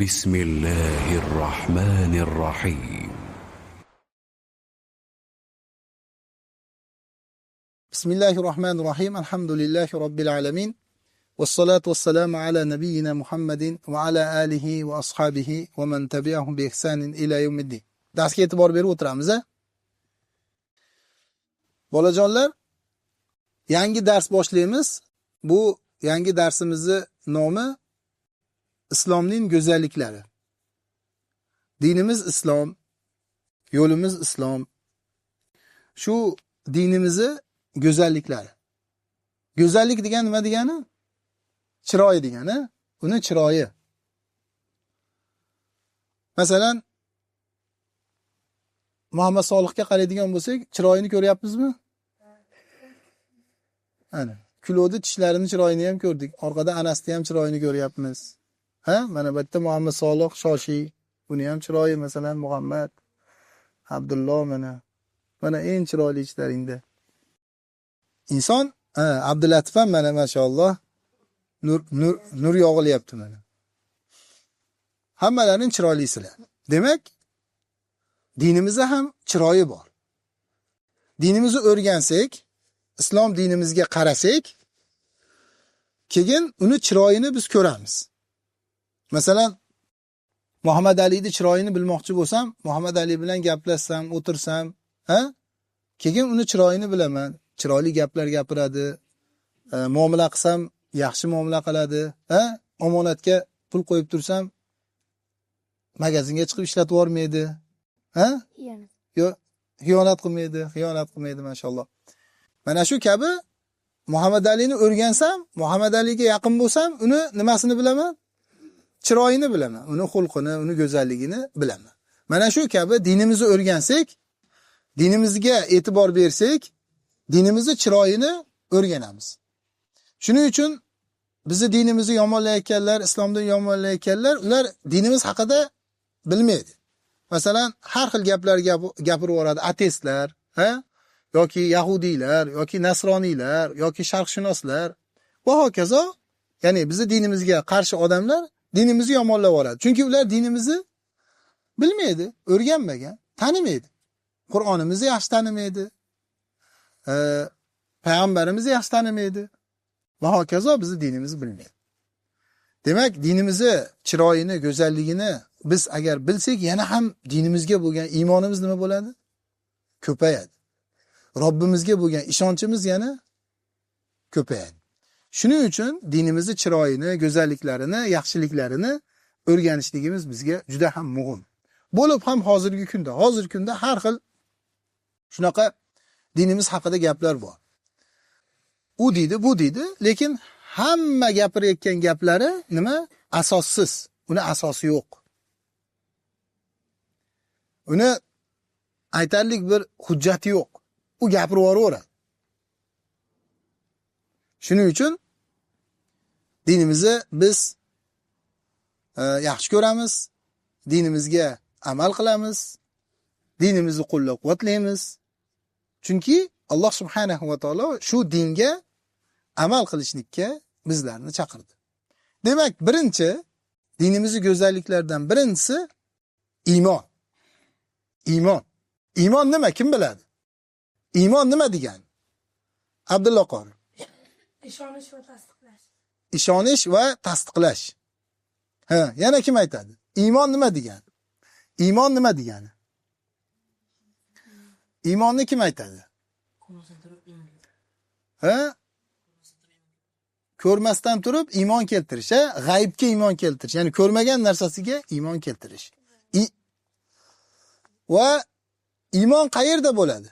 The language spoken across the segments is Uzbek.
بسم الله الرحمن الرحيم. بسم الله الرحمن الرحيم. الحمد لله رب العالمين، والصلاة والسلام على نبينا محمد وعلى آله وأصحابه ومن تبعهم بإحسان إلى يوم الدين. Darsga e'tibor berib o'tiramiz. Bolajonlar, yangi dars boshlaymiz. Bu yangi darsimizning nomi Islomning go'zalliklari. Dinimiz islom, yo'limiz islom. Shu dinimizning go'zalliklari. Go'zallik degan nima degani? Chiroy degani, uni chiroyi. Masalan, Muhammad Solihga qaraydigan bo'lsak, chiroyini ko'ryapmizmi? Ana, kulodi tishlarini chiroyini ham ko'rdik. Orqada Anasni ham chiroyini ko'ryapmiz. Mana bu yerda Muhammad Solih Shoshi, buni ham chiroyi, masalan, Muhammad Abdulloh mana eng chiroyli ishlaringda. Inson, Abdulatif ham mana maşalloh nur yog'ilyapti mana. Hammalarining chiroylisizlar. Demak, dinimizda ham chiroyi bor. Dinimizni o'rgansak, islom dinimizga qarasak, keyin uni chiroyini biz ko'ramiz. Masalan, Muhammad Alining chiroyini bilmoqchi bo'lsam, Muhammad Ali bilan gaplashsam, o'tirsam, keyin uni chiroyini bilaman. Chiroyli gaplar gapiradi, muomala qilsam yaxshi muomala qiladi, omonatga pul qo'yib tursam magazinga chiqib ishlatib yormaydi, yo xiyonat qilmaydi maşalloh. Mana shu kabi Muhammad Alini o'rgansam, Muhammad Aliga yaqin bo'lsam, uni nimasini bilaman? Chiroyini bilaman, uni xulqini, uni go'zalligini bilaman. Mana shu kabi dinimizni o'rgansak, dinimizga e'tibor bersak, dinimizning chiroyini o'rganamiz. Shuning uchun bizni dinimizni yomonlayotganlar, islomni yomonlayotganlar, ular dinimiz haqida bilmaydi. Masalan, har xil gaplar gapirib yoradi ateistlar, yoki yahudiylar, yoki nasroniylar, yoki sharqshunoslar va hokazo. Ya'ni bizni dinimizga qarshi odamlar dinimizni yomonlab yoradi. Chunki ular dinimizni bilmaydi, o'rganmagan, tanimaydi. Qur'onimizni yaxshi tanimaydi. Payg'ambarimizni yaxshi tanimaydi va hokazo bizni dinimizni bilmaydi. Demak, dinimizni chiroyini, go'zalligini biz agar bilsak, yana ham dinimizga bo'lgan iymonimiz nima bo'ladi? Ko'payadi. Robbimizga bo'lgan ishonchimiz yana ko'payadi. Shuning uchun dinimizni chiroyini, go'zalliklarini, yaxshiliklarini o'rganishligimiz bizga juda ham muhim. Bo'lib ham hozirgi kunda har xil shunaqa dinimiz haqida gaplar bor. U deydi, bu deydi, lekin hamma gapirayotgan gaplari nima? Asossiz. Uni asosi yo'q. Uni aytarlik bir hujjati yo'q. U gapirib yuboraveradi. Shuning uchun dinimizni biz yaxshi ko'ramiz, dinimizga amal qilamiz, dinimizni qo'llab-quvvatlaymiz. Chunki Alloh subhanahu va taolo shu dinga amal qilishlikka bizlarni chaqirdi. Demak, birinchi dinimizning go'zalliklaridan birinchisi iymon. Iymon nima? Kim biladi? Iymon nima degani? Abdulloh qori. Ishonish va tasdiqlash. Ishonish va tasdiqlash. Yana kim aytadi? Iymon nima degani? Iymon nima degani? Iymonni kim aytadi? Ko'rmasdan turib iymon keltirish, g'aybga iymon keltirish, ya'ni ko'rmagan narsasiga iymon keltirish. Va iymon qayerda bo'ladi?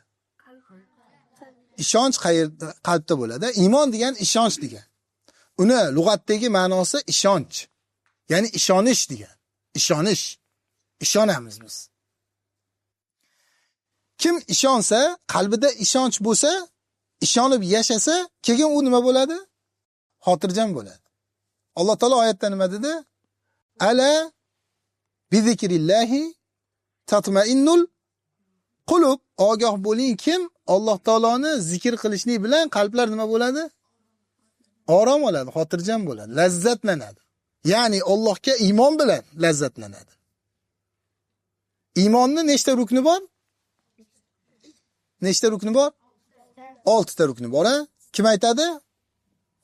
Ishonch qayerda? Qalbda bo'ladi. Iymon degan ishonch degan. Uni lug'atdagi ma'nosi ishonch. Ya'ni ishonish degan. Ishonish. Ishonamiz biz. Kim ishonsa, qalbida ishonch bo'lsa, ishonib yashasa, keyin u nima bo'ladi? Xotirjam bo'ladi. Alloh taolo oyatda nima dedi? Ala bi zikrillahi tatma'innul qulub. Ogoh bo'ling, kim Alloh taoloni zikr qilishlik bilan qalblar nima bo'ladi? Orom oladi, xotirjam bo'ladi, lazzatlanadi. Ya'ni Allohga iymon bilan lazzatlanadi. Iymonning nechta rukni bor? Nechta rukni bor? 6 ta rukni bor, ha? Kim aytadi?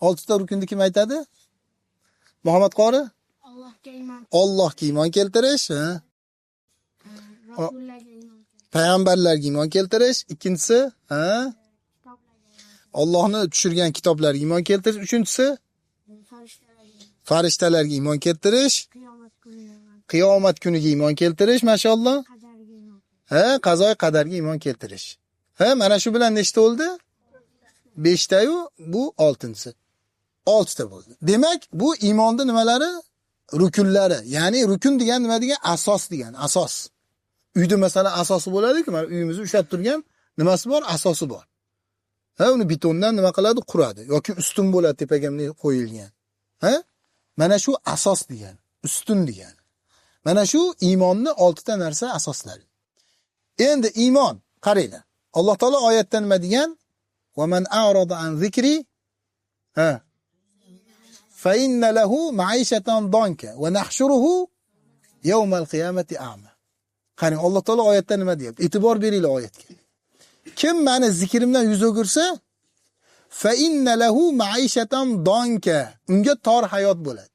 6 ta ruknni kim aytadi? Muhammad qori? Allohga iymon. Allohga iymon keltirish, ha? Rasullarga iymon. Payg'ambarlarga iymon keltirish, ikkinchisi, ha? Allohni tushirgan kitoblarga iymon keltirish, uchinchisi, farishtalarga iymon keltirish, qiyomat kuniga iymon keltirish, mashalloh. Ha, qazo qadarga iymon keltirish. Ha, mana shu bilan nechta bo'ldi? 5 ta-yu, bu 6-si. 6 ta bo'ldi. Demak, bu iymonning nimalari? Rukunlari. Ya'ni rukun degan nima degan? Asos degan, asos. Uyda masalan asosi bo'ladi-ku, mana uyimizni ushlab turgan nimasi bor? Asosi bor. Ha, uni betondan nima qiladi? Quradi yoki ustun bo'ladi, tepaga qo'yilgan. Ha? Mana shu asos degan, ustun degan. Mana shu iymonni 6 ta narsa asoslari. Endi iymon, qaranglar. Alloh taolo oyatda nima degan? Va man a'rada an zikri ha fa inna lahu ma'ishatan danka va nahshuruhu yawmal qiyamati a'ma. Qarang, Alloh taolo oyatda nima deyapti? E'tibor beringlar oyatga. Kim meni zikrimdan yuz o'girsa, fa inna lahu ma'ishatan danka. Unga tor hayot bo'ladi.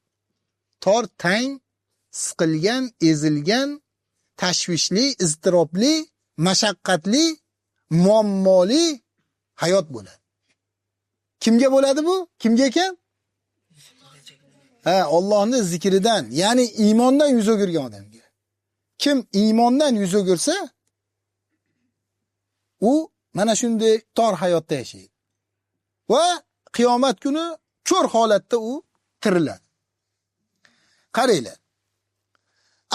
Tor, tang, siqilgan, ezilgan, tashvishli, iztirobli, mashaqqatli, muammoli hayot bo'ladi. Kimga bo'ladi bu? Kimga ekan? Ha, Allohning zikridan, ya'ni iymondan yuz o'girgan odamga. Kim iymondan yuz o'girsa, u mana shunday tor hayotda yashaydi. Va qiyomat kuni ko'r holatda u tiriladi. Qaranglar.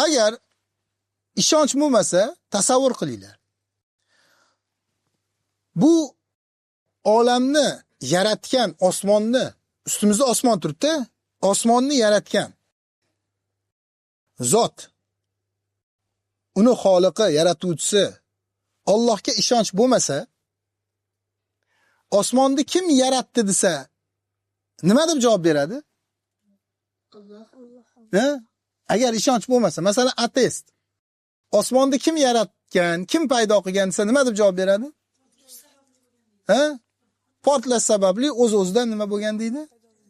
Agar ishonch bo'lmasa, tasavvur qilinglar. Bu olamni yaratgan, osmonni, ustimizda osmon turibdi, osmonni yaratgan zot, uni xoliqi, yaratuvchisi Allohga ishonch bo'lmasa, osmonni kim yaratdi desa, nima deb javob beradi? Ha? Agar ishonch bo'lmasa, masalan, ateist osmonni kim yaratgan, kim paydo qilgan desa, nima deb javob beradi? Ha? Portlash sababli o'z-o'zidan nima bo'lgan deydi?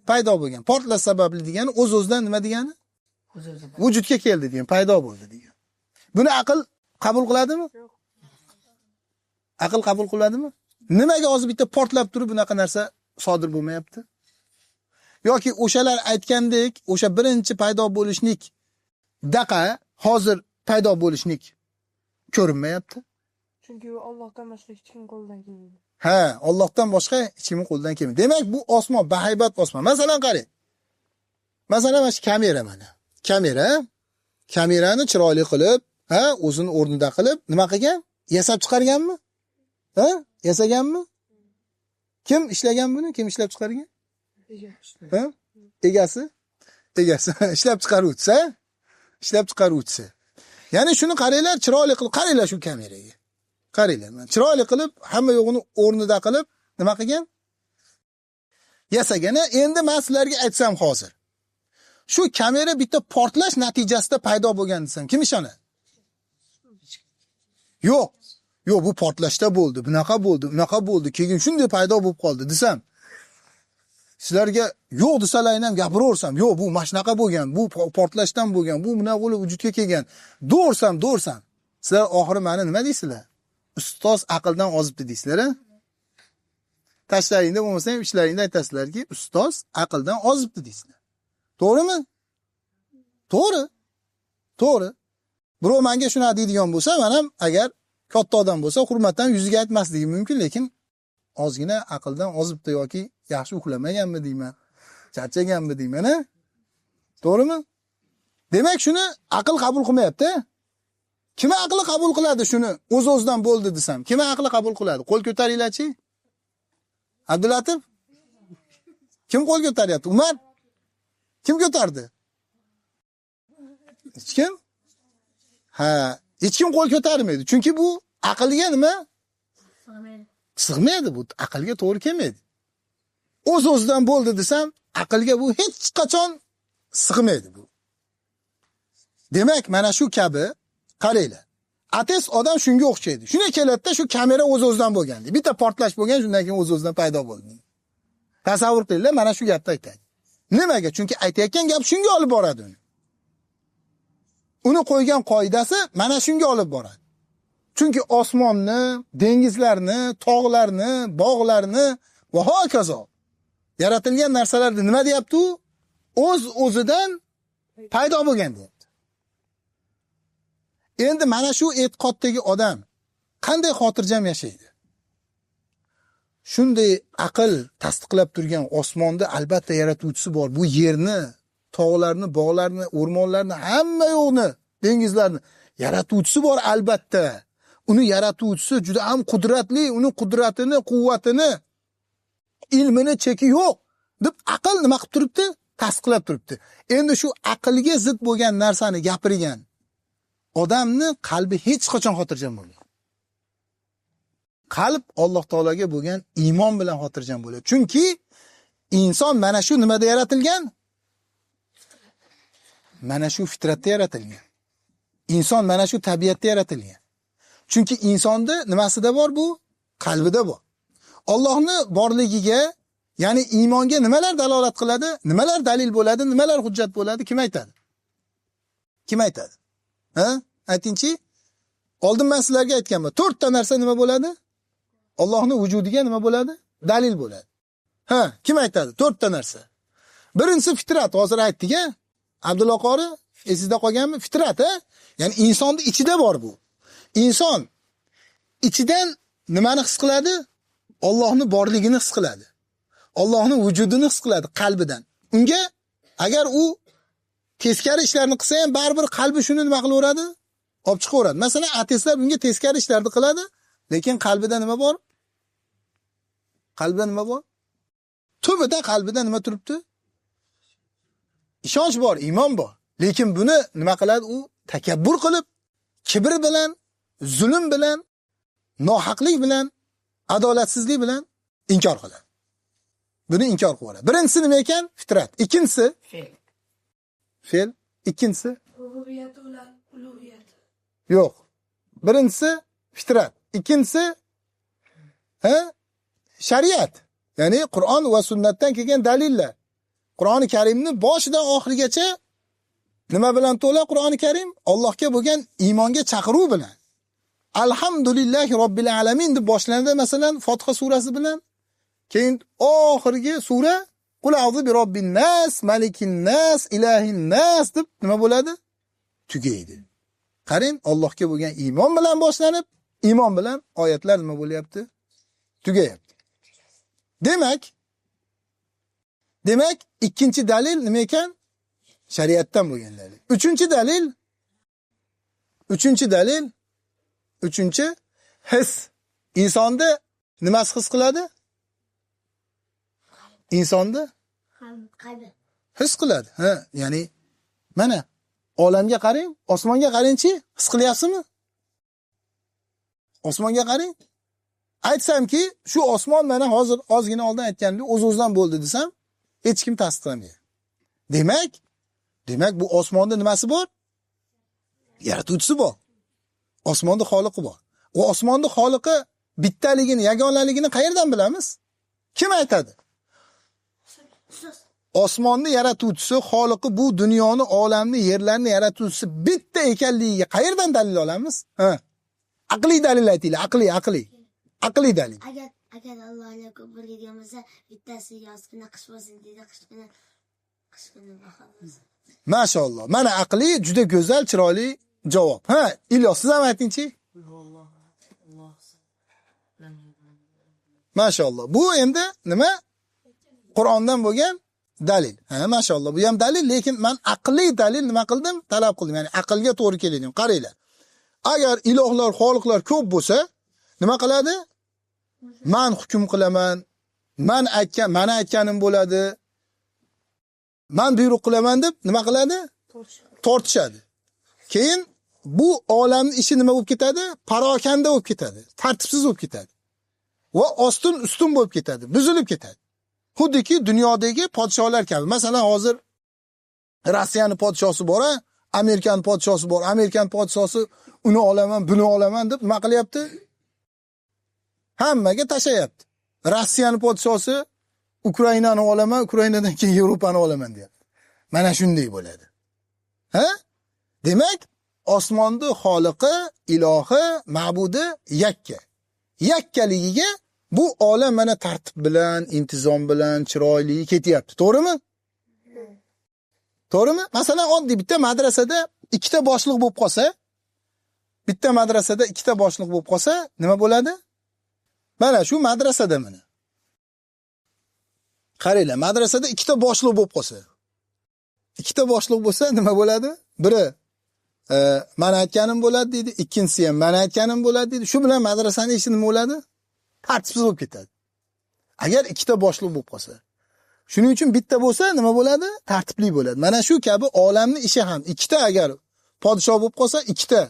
Paydo bo'lgan. Portlash sababli degani o'z-o'zidan nima degani? Vujudga keldi degan, paydo bo'ldi degan. Buni aql qabul qiladimi? Yo'q. Aql qabul qiladimi? Nimaga hozir bitta portlab turib bunaqa narsa sodir bo'lmayapti? Yoki o'shalar aytgandek, o'sha birinchi paydo bo'lishlik daqa hozir paydo bo'lishlik ko'rinmayapti? Chunki u Allohdan boshqa hech kim qo'ldan kelmaydi. Ha, Allohdan boshqa hech kim qo'ldan kelmaydi. Demak, bu osmon bahaybat osmon. Masalan, qarang. Masalan, mana shu kamera mana. Kamerani chiroyli qilib, ha, o'zini o'rnida qilib, nima qilgan? Yasab chiqarganmi? Ha? Yasaganmi? Kim ishlagan buni? Kim ishlab chiqargan? Ha? Egasi? Ishlab chiqaruvchisi, ishlab chiqaruvchisi. Ya'ni shuni qaranglar, chiroyli qilib, qaranglar shu kameraga. Qaranglar, chiroyli qilib, hamma yo'g'ini o'rnida qilib, nima qilgan? Yasagani. Endi men sizlarga aytsam hozir. Shu kamera bitta portlash natijasida paydo bo'lgan desam, kim ishonadi? Yo'q. Yo'q, bu portlashda bo'ldi, bunaqa bo'ldi, keyin shunday paydo bo'lib qoldi desam, sizlarga yo'q desalarni ham gapiraversam, yo'q, bu mashnaqa bo'lgan, bu portlashdan bo'lgan, bu buna bo'lib vujudga kelgan. Do'rsam. Sizlar oxiri meni nima deysizlar? Ustoz aqldan ozibdi deysizlar-a? Tashlaringda bo'lmasa ham ishlaringda aytasizlarki, ustoz aqldan ozibdi deysizlar. To'g'rimi? To'g'ri. Birov menga shuna deydigan bo'lsa, men ham agar katta odam bo'lsa, hurmatdan yuziga aytmasligim mumkin, lekin ozgina aqldan ozibdi yoki yaxshi uxlamaganmi deyman, charchaganmi deyman-a? To'g'rimi? Demak, shuni aql qabul qilmayapti. Kim aqli qabul qiladi shuni? O'z-o'zidan bo'ldi desam, kim aqli qabul qiladi? Qo'l ko'taringlar-chi? Abdulatif? Kim qo'l ko'taryapti? Umar? Kim ko'tardi? Hech kim? Ha, hech kim qo'l ko'tarmaydi. Chunki bu aqlga nima? Sig'maydi bu, aqlga to'g'ri kelmaydi. O'z-o'zidan bo'ldi desam, aqlga bu hech qachon sig'maydi bu. Demak, mana shu kabi qaranglar. Ateist odam shunga o'xshaydi. Shuna keladi-da, shu kamera o'z-o'zidan bo'lgandi. Bitta portlash bo'lgan, shundan keyin o'z-o'zidan paydo bo'ldi. Tasavvur qilinglar, mana shu gapni aytadi. Nimaga? Chunki aytayotgan gap shunga olib boradi uni. Uni qo'ygan qoidasi mana shunga olib boradi. Chunki osmonni, dengizlarni, tog'larni, bog'larni va hokazo yaratilgan narsalarni nima deyapti u? O'z-o'zidan paydo bo'lgan deyapti. Endi mana shu e'tiqoddagi odam qanday xotirjam yashaydi? Shunday aql tasdiqlab turgan osmonni albatta yaratuvchisi bor. Bu yerni, tog'larni, bog'larni, o'rmonlarni, hamma yo'qni, dengizlarni yaratuvchisi bor albatta. Uni yaratuvchisi juda ham qudratli, uni qudratini, quvvatini, ilmini cheki yo'q deb aql nima qilib turibdi? Tasdiqlab turibdi. Endi shu aqlga zid bo'lgan narsani gapirgan odamni qalbi hech qachon xotirjam bo'lmaydi. Qalb Alloh taolaga bo'lgan iymon bilan xotirjam bo'ladi. Chunki inson mana shu nimada yaratilgan? Mana shu fitratda yaratilgan. Inson mana shu tabiatda yaratilgan. Chunki insonda nimasida bor bu? Qalbida bor. Allohni borligiga, ya'ni iymonga nimalar dalolat qiladi? Nimalar dalil bo'ladi? Nimalar hujjat bo'ladi? Kim aytadi? Kim aytadi? Ha? Aytingchi? Oldin men sizlarga aytganman. 4 ta narsa nima bo'ladi? Allohning vujudiga nima bo'ladi? Dalil bo'ladi. Ha, kim aytadi? 4 ta narsa. Birinchisi fitrat, hozir aytdik-a? Abdulloh qori, esingizda qolganmi? Fitrat, ha? Ya'ni insonning ichida bor bu. Inson ichidan nimani his qiladi? Allohning borligini his qiladi. Allohning vujudini his qiladi qalbidan. Unga agar u teskari ishlarni qilsa ham baribir qalbi shuni nima qilaveradi? Olib chiqaveradi. Masalan, ateistlar bunga teskari ishlarni qiladi, lekin qalbida nima bor? Qalbida nima bor? Tubida qalbida nima turibdi? Ishonch bor, iymon bor. Lekin buni nima qiladi u? Takabbur qilib, kibr bilan, zulm bilan, nohaqlik bilan, adolatsizlik bilan inkor qiladi. Buni inkor qiladi. Birinchisi nima ekan? Fitrat. Ikkinchisi fe'l. Ikkinchisi Rububiyat ular ulug'iyat. yo'q. Birinchisi fitrat. Ikkinchisi shariat. Ya'ni Qur'on va sunnatdan kelgan dalillar. Qur'oni Karimni boshidan oxirigacha nima bilan to'la Qur'oni Karim? Allohga bo'lgan iymonga chaqiruv bilan. Alhamdulillahi robbil alamin deb boshlanadi, masalan, Fotiha surasi bilan. Keyin oxirgi sura Qul a'udhu bi robbin nas, malikin nas, ilahin nas deb nima bo'ladi? Tugaydi. Qarang, Allohga bo'lgan iymon bilan boshlanib, iymon bilan oyatlar nima bo'lyapti? Tugayapti. Demak, ikkinchi dalil nima ekan? Shariatdan bo'lgan dalil. Uchinchi his. Insonda nimasi his qiladi? Insonda Qalbi. his qiladi. Ha, ya'ni mana olamga qarang, osmonga qarangchi, his qilyapsizmi? Osmonga qarang. Aytsamki, shu osmon mana hozir ozgina oldin aytganimdek o'z-o'zidan bo'ldi desam, hech kim tasdiqlamaydi. Demak bu osmonda nimasi bor? Yaratuvchisi bor. Osmonda xoliqi bor. O osmonda xoliqi bittaligini, yagonaligini qayerdan bilamiz? Kim aytadi? Osmonni yaratuvchisi, xoliqi bu dunyoni, olamni, yerlarni yaratuvchisi bitta ekanligiga qayerdan dalil olamiz? Ha. Aqliy dalil aytinglar, aqliy dalil. Agar Allohni ko'p biladigan bo'lsa, bittasi yozgina qish bo'lsin deydi, qishgina bahor. Mashaalloh. Mana aqliy juda go'zal, chiroyli javob. Ha, Ilyos, siz ham aytingchi? Mashaalloh. Bu endi nima? Qur'ondan bo'lgan dalil. Ha, mashaalloh. Bu ham dalil, lekin men aqliy dalil nima qildim? Talab qildim. Ya'ni aqlga to'g'ri keladigan. Qaranglar. Agar ilohlar, xoliqlar ko'p bo'lsa, nima qiladi? Men hukm qilaman. Mana aytganim bo'ladi. Men buyruq qilaman deb nima qiladi? Tortishadi. Keyin bu olamning ishi nima bo'lib ketadi? Parokanda bo'lib ketadi. Tartibsiz bo'lib ketadi. Va ustun bo'lib ketadi. Buzilib ketadi. Xuddiki dunyodagi podshohlar kabi. Masalan, hozir Rossiyani podshosi bor, Amerikani podshosi bor. Amerikan podshosi uni olaman, buni olaman deb nima qilyapti? Hammaga tashayapti. Rossiyani podshosi Ukrainani olaman, Ukrainadan keyin Yevropani olaman deyapti. Mana shunday bo'ladi. Ha? Demak, osmonni xoliqi, ilohi, ma'budi yakka. Yakkaligiga bu olam mana tartib bilan, intizom bilan chiroyli ketyapti. To'g'rimi? To'g'rimi? Masalan, oddiy bitta madrasada ikkita boshliq bo'lib qolsa, nima bo'ladi? Mana shu madrasada mana. Qaranglar, madrasada ikkita boshliq bo'lib qolsa. Ikkita boshliq bo'lsa nima bo'ladi? Biri mana aytganim bo'ladi deydi, ikkinchisi ham mana aytganim bo'ladi deydi. Shu bilan madrasaning ishi nima bo'ladi? Tartibsiz bo'lib ketadi. Agar ikkita boshliq bo'lib qolsa. Shuning uchun bitta bo'lsa nima bo'ladi? Tartibli bo'ladi. Mana shu kabi olamning ishi ham ikkita agar podshoh bo'lib qolsa, ikkita,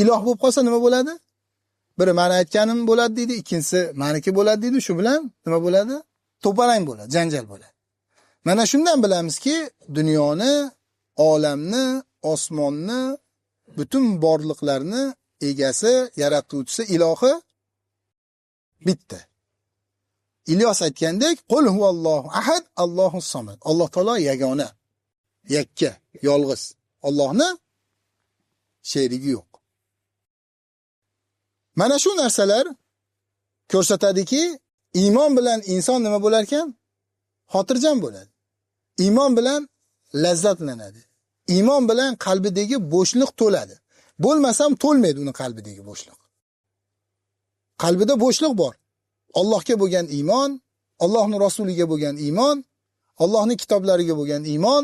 iloh bo'lib qolsa nima bo'ladi? Biri mana aytganim bo'ladi deydi, ikkinchisi meniki bo'ladi deydi. Shu bilan nima bo'ladi? To'parang bo'ladi, janjal bo'ladi. Mana shundan bilamizki, dunyoni, olamni, osmonni, butun borliqlarni egasi, yaratuvchisi, ilohi bitta. Ilyos aytgandek, qul huvallohu ahad, Allohus samad. Alloh taolo yagona, yakka, yolg'iz. Allohni sherigi yo'q. Mana shu narsalar ko'rsatadiki, iymon bilan inson nima bo'lar ekan? Xotirjam bo'ladi. Iymon bilan lazzatlanadi. Iymon bilan qalbidagi bo'shliq to'ladi. Bo'lmasam to'lmaydi uni qalbidagi bo'shliq. Qalbida bo'shliq bor. Allohga bo'lgan iymon, Allohning rasuliga bo'lgan iymon, Allohning kitoblariga bo'lgan iymon,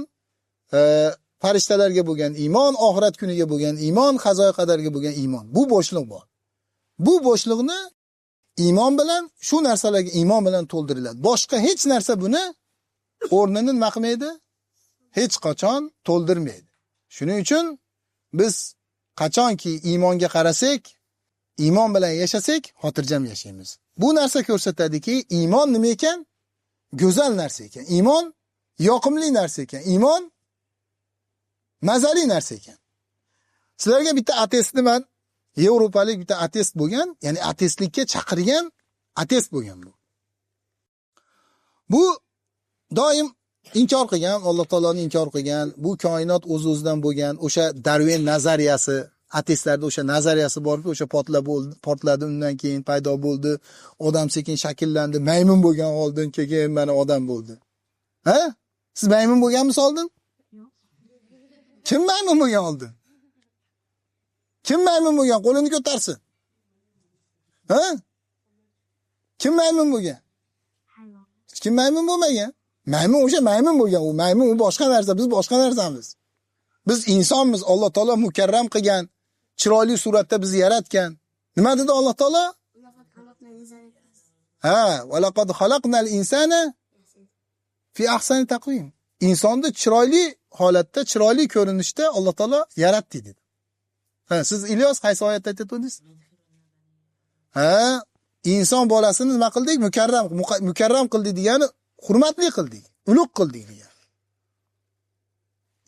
farishtalarga bo'lgan iymon, oxirat kuniga bo'lgan iymon, qazo qadarga bo'lgan iymon. Bu bo'shliq bor. Bu bo'shliqni iymon bilan, shu narsalarga iymon bilan to'ldiriladi. Boshqa hech narsa buni o'rnini nima qilmaydi? Hech qachon to'ldirmaydi. Shuning uchun biz qachonki iymonga qarasak, iymon bilan yashasak, xotirjam yashaymiz. Bu narsa ko'rsatadiki, iymon nima ekan? Go'zal narsa ekan. Iymon yoqimli narsa ekan. Iymon mazali narsa ekan. Sizlarga bitta ateistni men Yevropalik bitta ateist bo'lgan, ya'ni ateistlikka chaqirgan ateist bo'lgan bu. Bu doim inkor qilgan, Alloh taoloni inkor qilgan, bu koinot o'z-o'zidan bo'lgan, o'sha Darwin nazariyasi, ateistlarda o'sha nazariyasi borki, o'sha portladi, undan keyin paydo bo'ldi, odam sekin shakllandi, maymun bo'lgan oldin keyin mana odam bo'ldi. Ha? Siz maymun bo'lganmisiz oldin? Yo'q. Kim maymun bo'lgan oldin? Kim maymun bo'lgan? Qo'lini ko'tarsin. Ha? Kim maymun bo'lgan? Hayvon. Hech kim maymun bo'lmagan. Maymun o'sha maymun bo'lgan. U maymun u boshqa narsa, biz boshqa narsamiz. Biz insonmiz. Alloh taolo mukarram qilgan, chiroyli suratda bizni yaratgan. Nima dedi Alloh taolo? Ha, va laqad xalaqnal insana fi ahsani taqvim. Insonni chiroyli holatda, chiroyli ko'rinishda Alloh taolo yaratdi dedi. Ha, siz Ilyos qaysi oyatda aytdingiz? Ha, inson bolasini nima qildik? Mukarram qildik degani hurmatli qildik, ulug' qildik degan.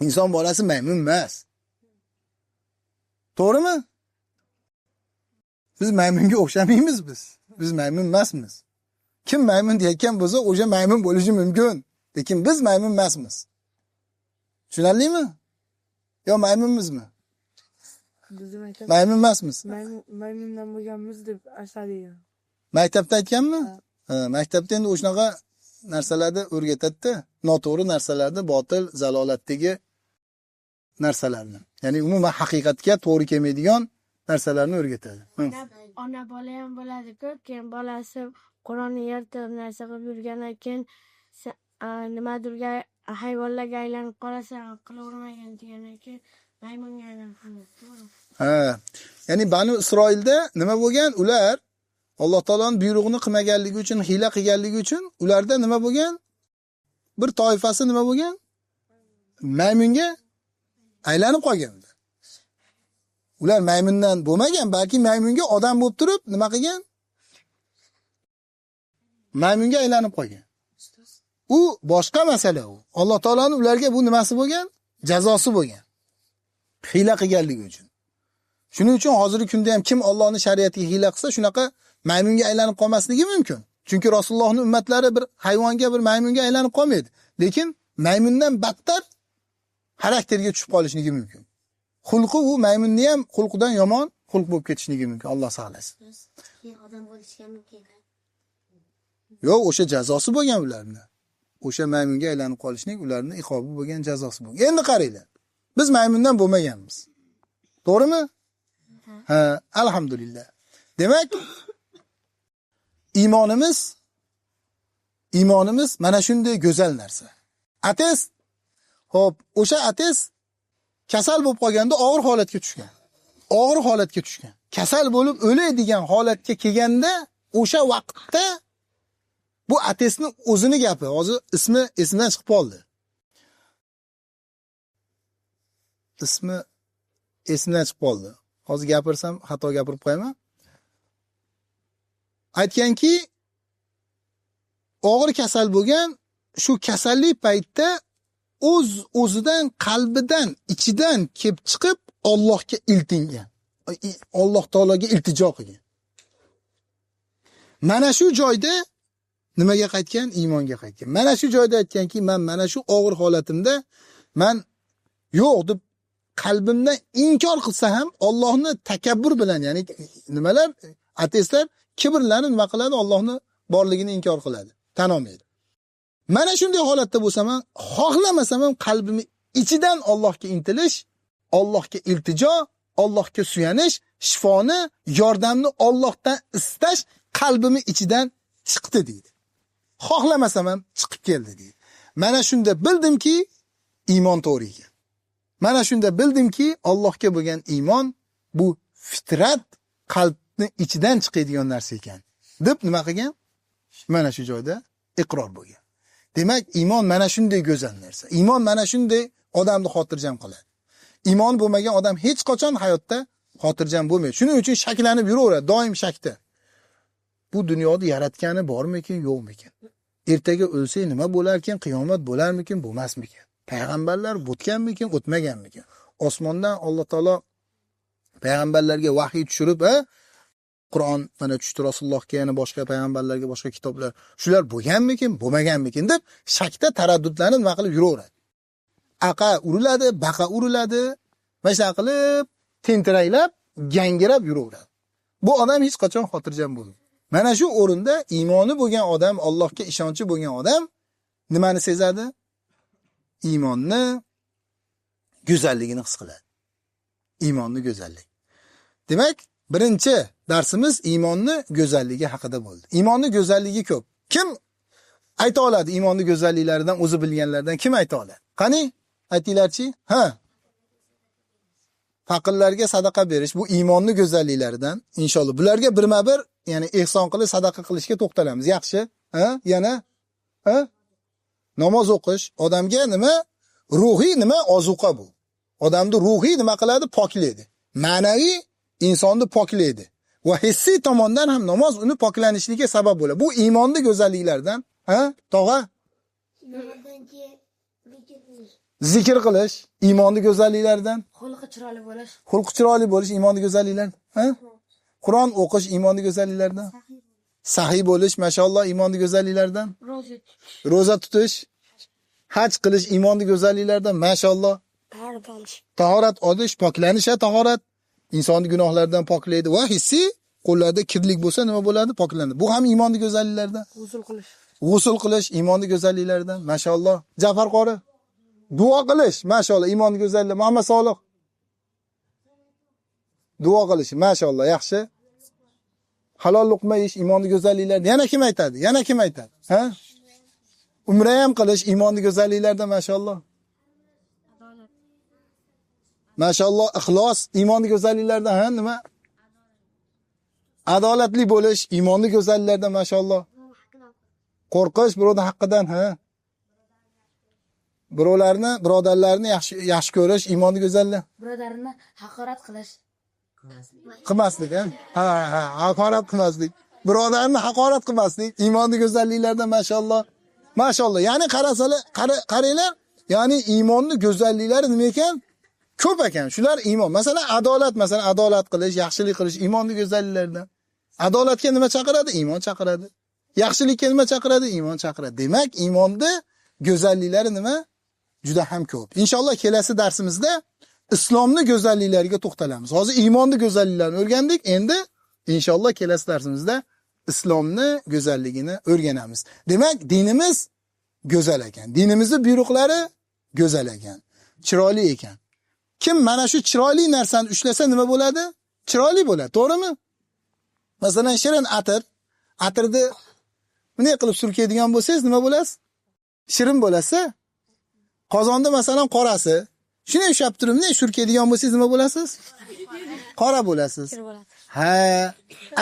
Inson bolasi maymun emas. To'g'rimi? Biz maymunga o'xshamaymiz biz. Biz maymun emasmiz. Kim maymun deyotgan bo'lsa, o'sha maymun bo'lishi mumkin. Lekin biz maymun emasmiz. Tushunarlimi? Yo maymunmizmi? Maymun emasmiz. Maymundan bo'lganmiz deb aytadigan. Maktabda aytganmi? Ha, maktabda endi o'shanaqa narsalarni o'rgatadi-da, noto'g'ri narsalarni, botil, zalolatdagi narsalarni. Ya'ni umuman haqiqatga to'g'ri kelmaydigan narsalarni o'rgatadi. Ona bola ham bo'ladi-ku, keyin bolasi Qur'onni yirtib narsa qilib yurgandan keyin nimadirga hayvonlarga aylanib qolsa, qilavermagan degandan keyin maymunga aylanib qoladi. Ha, ya'ni Banu Isroilda nima bo'lgan? Ular Alloh taoloning buyrug'ini qilmaganligi uchun, hiyla qilganligi uchun ularda nima bo'lgan? Bir toifasi nima bo'lgan? Maymunga aylanib qolgan. Ular maymundan bo'lmagan, balki maymunga odam bo'lib turib, nima qilgan? Maymunga aylanib qolgan. u boshqa masala u. Alloh taolaning ularga bu nimasi bo'lgan? Jazosi bo'lgan. Hiyla qilganligi uchun. Shuning uchun hozirgi kunda ham kim Allohning shariatiga hiyla qilsa, shunaqa maymunga aylanib qolmasligi mumkin. Chunki Rasulullohning ummatlari bir hayvonga, bir maymunga aylanib qolmaydi. Lekin maymundan battar xarakterga tushib qolishligi mumkin. Xulqi u maymunni ham xulqidan yomon xulq bo'lib ketishligi mumkin. Alloh saqlasin. Keyin odam bo'lishga mumkin. Yo'q, o'sha jazosi bo'lgan ularning. O'sha maymunga aylanib qolishning ularning iqobi bo'lgan jazosi bo'lgan. Endi qaranglar. Biz maymundan bo'lmaganmiz. To'g'rimi? Ha, alhamdulillah. Demak, iymonimiz mana shunday go'zal narsa. Ateist, xo'p, o'sha ateist kasal bo'lib qolganda og'ir holatga tushgan. Og'ir holatga tushgan. Kasal bo'lib o'laydigan holatga kelganda o'sha vaqtda bu ateistning o'zini gapi, hozir ismi esimdan chiqib qoldi. Ismi esimdan chiqib qoldi. Hozir gapirsam xato gapirib qo'yaman. Aytganki, og'ir kasal bo'lgan, shu kasallik paytda o'zidan, qalbidan, ichidan kelib chiqib Allohga iltingan. Alloh taologa iltijo qilgan. Mana shu joyda nimaga qaytgan? Iymonga qaytgan. Mana shu joyda aytganki, men mana shu og'ir holatimda men yo'q deb qalbimdan inkor qilsa ham Allohni takabbur bilan, ya'ni nimalar? Ateistlar kibrlanib nima qiladi? Allohni borligini inkor qiladi, tan olmaydi. Mana shunday holatda bo'lsam ham, xohlamasam ham qalbimni ichidan Allohga intilish, Allohga iltijo, Allohga suyanish, shifoni, yordamni Allohdan istash qalbimni ichidan chiqdi deydi. Xohlamasam ham chiqib keldi deydi. Mana shunda bildimki, iymon to'g'ri ekan. Mana shunda bildimki, Allohga bo'lgan iymon bu fitrat, qalbni ichidan chiqadigan narsa ekan. Deb nima qilgan? Mana shu joyda iqror bo'lgan. Demak, iymon mana shunday go'zal narsa. Iymon mana shunday odamni xotirjam qiladi. Iymon bo'lmagan odam hech qachon hayotda xotirjam bo'lmaydi. Shuning uchun shaklanib yuraveradi, doim shakda. Bu dunyoda yaratgani bormikin, yo'qmikin? Ertaga o'lsak nima bo'larkin? Qiyomat bo'larmikin, bo'lmasmikin? Payg'ambarlar o'tganmikin, o'tmaganmikin? Osmondan Alloh taolo payg'ambarlarga vahiy tushirib, Qur'on mana tushdi Rasulullohga, yana boshqa payg'ambarlarga, boshqa kitoblar. Shular bo'lganmikin, bo'lmaganmikin deb shakda taraddudlanib nima qilib yuraveradi. Aqa uriladi, baqa uriladi, mana qilib tentiraylab, gangirab yuraveradi. Bu odam hech qachon xotirjam bo'lmaydi. Mana shu o'rinda iymoni bo'lgan odam, Allohga ishonchi bo'lgan odam nimani sezadi? Iymonni go'zalligini his qiladi. Iymonni go'zallik. Demak, birinchi darsimiz iymonni go'zalligi haqida bo'ldi. Iymonni go'zalligi ko'p. Kim ayta oladi iymonni go'zalliklaridan, o'zi bilganlardan kim ayta oladi? Qani, aytinglarchi? Ha. Faqirlarga sadaqa berish bu iymonni go'zalliklaridan inshaalloh. Bularga birma-bir, ya'ni ehson qilib sadaqa qilishga to'xtalamiz. Yaxshi? Ha? Yana? Ha? Namoz o'qish odamga nima? Ruhiy nima? Ozuqa bu. Odamni ruhiy nima qiladi? Poklaydi. Ma'naviy insonni poklaydi. Va hissiy tomondan ham namoz uni poklanishligiga sabab bo'ladi. Bu iymonni go'zalliklaridan, ha? Tog'a? Zikr qilish iymonni go'zalliklaridan. Xulqi chiroyli bo'lish. Xulqi chiroyli bo'lish iymonni go'zalliklaridan, ha? Qur'on o'qish iymonni go'zalliklaridan. Sahiy bo'lish, mashalloh, iymonni go'zalliklaridan. Roza tutish, haj qilish iymonni go'zalliklaridan, mashalloh. Tahorat olish, poklanish, tahorat insonni gunohlardan poklaydi va hissiy qo'llarda kirlik bo'lsa nima bo'ladi? Poklanadi. Bu ham iymonni go'zalliklaridan. G'usl qilish iymonni go'zalliklaridan, mashalloh. Jafar qori duo qilish, mashalloh, iymonni go'zallik. Muhammad Solih duo qilish, mashalloh, yaxshi. Halol luqma yeyish iymonni go'zalliklaridan. Yana kim aytadi? Yana kim aytadi? Ha? Umra ham qilish iymonni go'zalliklaridan, mashalloh. Mashalloh, ixlos iymonni go'zalliklaridan, ha, nima? Adolatli bo'lish iymonni go'zalliklaridan, mashalloh. Qo'rqish birovning haqqidan, ha. Birodarlarni yaxshi ko'rish iymonni go'zallik. Birodarni haqorat qilish. Qilmaslik, ha, haqorat qilmaslik. Birodarni haqorat qilmaslik iymonni go'zalliklaridan, mashalloh. Mashallah. Ya'ni qarasalar, qaranglar, ya'ni iymonni go'zalliklari nima ekan? Ko'p ekan. Shular iymon. Masalan, adolat qilish, yaxshilik qilish iymonni go'zalliklaridan. Adolatga nima chaqiradi? Iymon chaqiradi. Yaxshilikka nima chaqiradi? Iymon chaqiradi. Demak, iymonni go'zalliklari nima? Juda ham ko'p. Inshaalloh kelasi darsimizda islomni go'zalliklariga to'xtalamiz. Hozir iymonni go'zalliklarini o'rgandik. Endi inshaalloh kelasi darsimizda islomni go'zalligini o'rganamiz. Demak, dinimiz go'zal ekan. Dinimizning buyruqlari go'zal ekan. Chiroyli ekan. Kim mana shu chiroyli narsani ushlasa nima bo'ladi? Chiroyli bo'ladi, to'g'rimi? Masalan, shirin atirni bunday qilib surkaydigan bo'lsangiz nima bo'lasiz? Shirin bo'lasiz. Qozonda masalan qorasi, shuni ushlab turib bunday surkaydigan bo'lsangiz nima bo'lasiz? Qora bo'lasiz. Ha,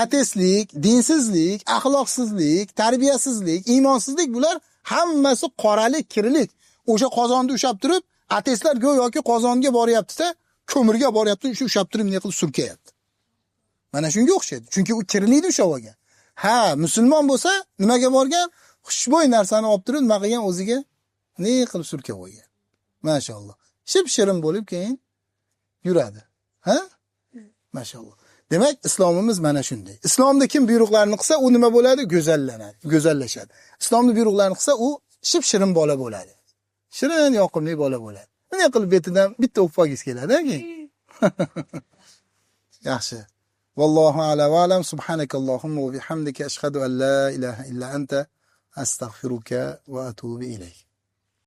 ateistlik, dinsizlik, axloqsizlik, tarbiyasizlik, iymonsizlik bular hammasi qoralik, kirlik. O'sha qozonni ushlab turib, ateistlar go'yoki qozonga boryapti-da, ko'mirga boryapti, shu ushlab turib bunday qilib surkayapti. Mana shunga o'xshaydi. Chunki u kirlikni ushlab olgan. Ha, musulmon bo'lsa, nimaga borgan? Xushbo'y narsani olib turib, nima qilgan o'ziga? Ne qilib surkab olgan. Mashalloh. Ship-shirin bo'lib keyin yuradi. Ha? Mashalloh. Demak, islomimiz mana shunday. Islomda kim buyruqlarni qilsa, u nima bo'ladi? Go'zallanadi, go'zallashadi. Islomning buyruqlarini qilsa, u ship-shirin bola bo'ladi. Shirin, yoqimli bola bo'ladi. Bunday qilib betidan bitta o'ppagiz keladi-ki. Yaxshi. Vallohu a'lam va alam. Subhanakallohumma va bihamdika ashhadu an la ilaha illa anta astaghfiruka va atubu ilayk.